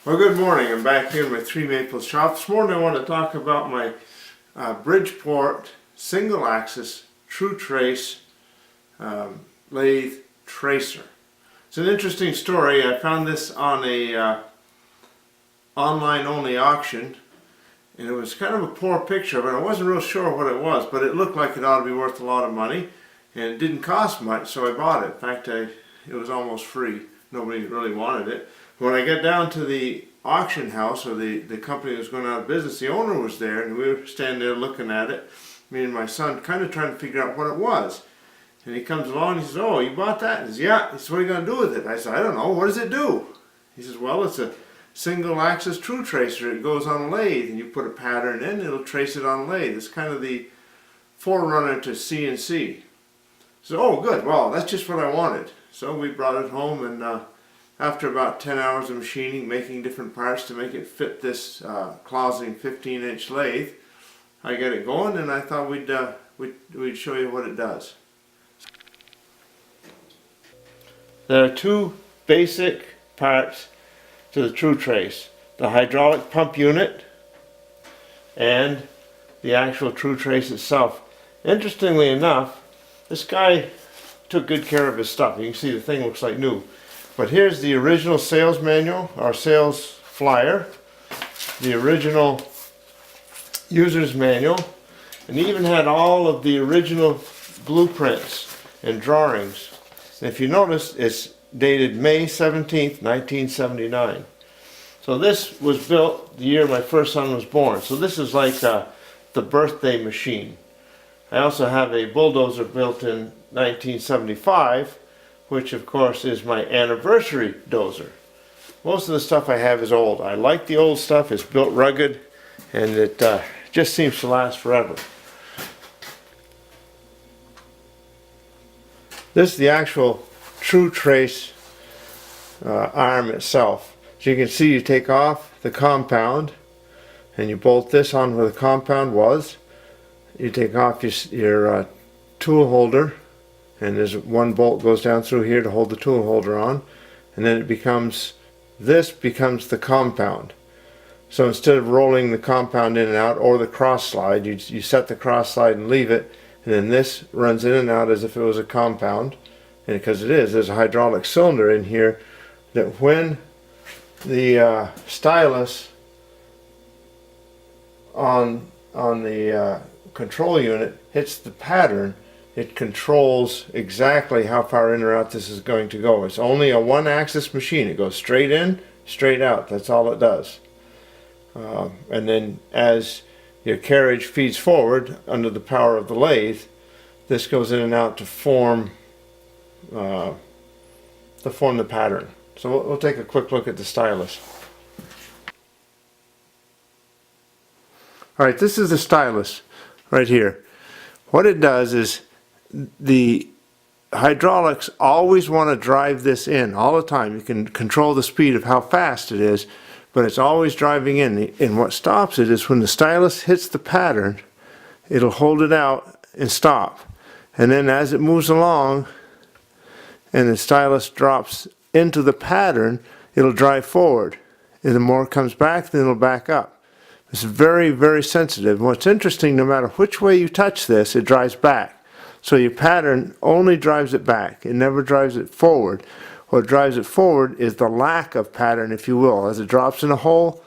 Well, good morning. I'm back here in my Three Maples shop. This morning I want to talk about my Bridgeport single axis True Trace lathe tracer. It's an interesting story. I found this on a online only auction, and it was kind of a poor picture of it. I wasn't real sure what it was, but it looked like it ought to be worth a lot of money, and it didn't cost much, so I bought it. In fact, it was almost free. Nobody really wanted it. When I got down to the auction house, or the company that was going out of business, the owner was there, and we were standing there looking at it, me and my son, kind of trying to figure out what it was. And he comes along and he says, "Oh, you bought that?" He says, "Yeah." He says, "What are you going to do with it?" I said, "I don't know. What does it do?" He says, "Well, it's a single axis true tracer. It goes on a lathe, and you put a pattern in, it'll trace it on a lathe. It's kind of the forerunner to CNC. So, oh, good. Well, that's just what I wanted. So we brought it home, and after about 10 hours of machining, making different parts to make it fit this Clausing 15-inch lathe, I got it going, and I thought we'd show you what it does. There are two basic parts to the True Trace: the hydraulic pump unit and the actual True Trace itself. Interestingly enough, this guy took good care of his stuff. You can see the thing looks like new. But here's the original sales manual, our sales flyer, the original user's manual, and he even had all of the original blueprints and drawings. And if you notice, it's dated May 17th, 1979. So this was built the year my first son was born. So this is like the birthday machine. I also have a bulldozer built in 1975, which of course is my anniversary dozer. Most of the stuff I have is old. I like the old stuff. It's built rugged, and it just seems to last forever. This is the actual True Trace arm itself. As you can see, you take off the compound and you bolt this on where the compound was. You take off your tool holder, and there's one bolt goes down through here to hold the tool holder on, and then this becomes the compound. So instead of rolling the compound in and out, or the cross slide, you set the cross slide and leave it, and then this runs in and out as if it was a compound. And because it is, there's a hydraulic cylinder in here that when the stylus on the control unit hits the pattern, it controls exactly how far in or out this is going to go. It's only a one-axis machine. It goes straight in, straight out. That's all it does. And then as your carriage feeds forward under the power of the lathe, this goes in and out to form the pattern. So we'll take a quick look at the stylus. Alright, this is the stylus right here. What it does is, the hydraulics always want to drive this in all the time. You can control the speed of how fast it is, but it's always driving in. And what stops it is when the stylus hits the pattern, it'll hold it out and stop. And then as it moves along and the stylus drops into the pattern, it'll drive forward. And the more it comes back, then it'll back up. It's very, very sensitive. And what's interesting, no matter which way you touch this, it drives back. So your pattern only drives it back. It never drives it forward. What drives it forward is the lack of pattern, if you will. As it drops in a hole,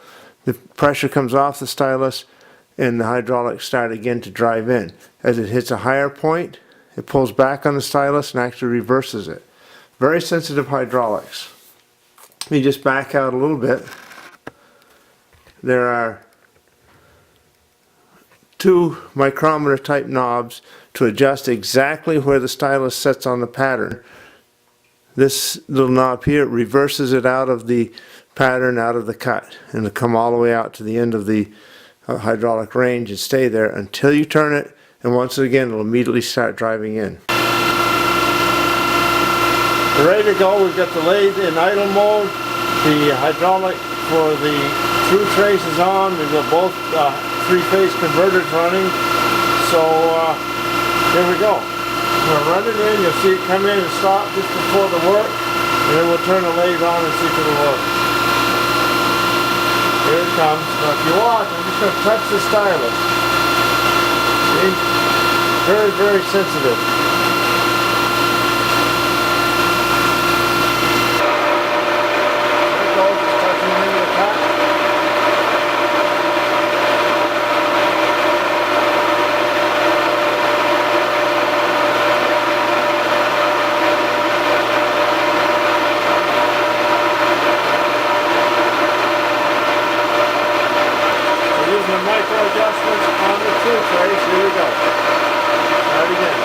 the pressure comes off the stylus and the hydraulics start again to drive in. As it hits a higher point, it pulls back on the stylus and actually reverses it. Very sensitive hydraulics. Let me just back out a little bit. There are 2 micrometer type knobs to adjust exactly where the stylus sets on the pattern. This little knob here reverses it out of the pattern, out of the cut, and it'll come all the way out to the end of the hydraulic range and stay there until you turn it, and once again it'll immediately start driving in. We're ready to go. We've got the lathe in idle mode. The hydraulic for the True Trace is on. We've got both 3-phase converters running. So here we go. We're running in. You'll see it come in and stop just before the work, and then we'll turn the lathe on and see if it'll work. comes. Now if you watch, I'm just going to touch the stylus. See? Very, very sensitive. There it goes, just touching into the cut. The micro adjustments on the True Trace. Here we go. Try it again.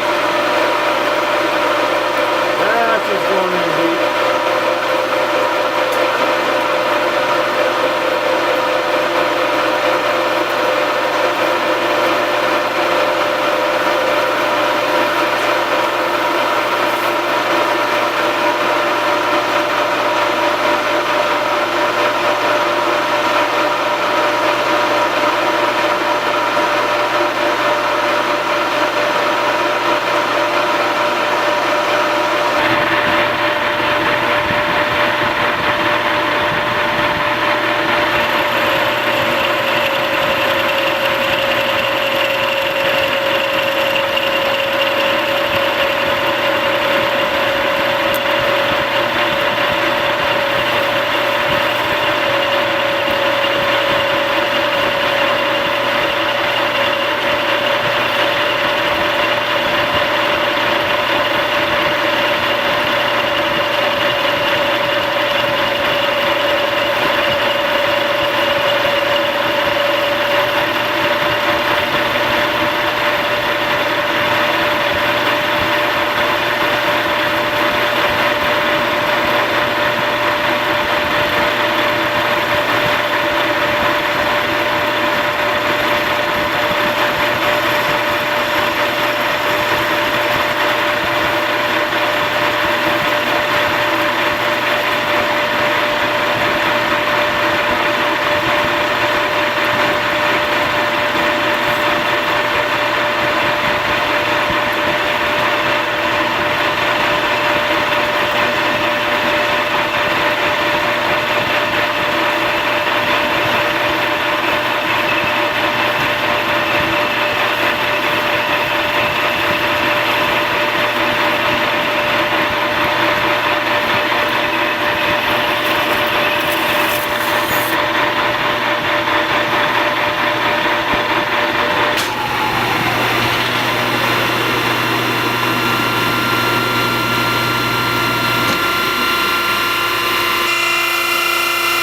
That's just going in deep.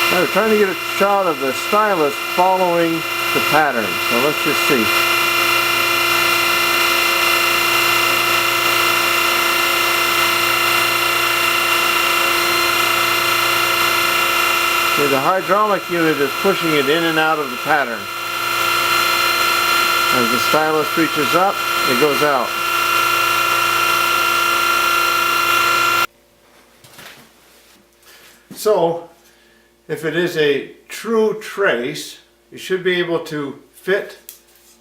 Now we're trying to get a shot of the stylus following the pattern, so let's just see. See, the hydraulic unit is pushing it in and out of the pattern. As the stylus reaches up, it goes out. So, if it is a true trace, you should be able to fit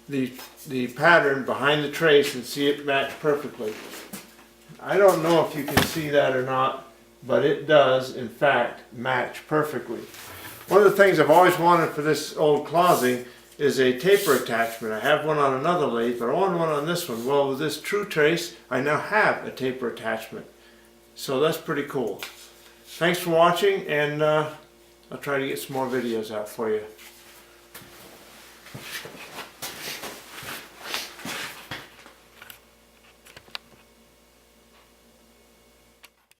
the pattern behind the trace and see it match perfectly. I don't know if you can see that or not, but it does in fact match perfectly. One of the things I've always wanted for this old closing is a taper attachment. I have one on another lathe, but I want one on this one. Well, with this True Trace, I now have a taper attachment. So that's pretty cool. Thanks for watching, and I'll try to get some more videos out for you.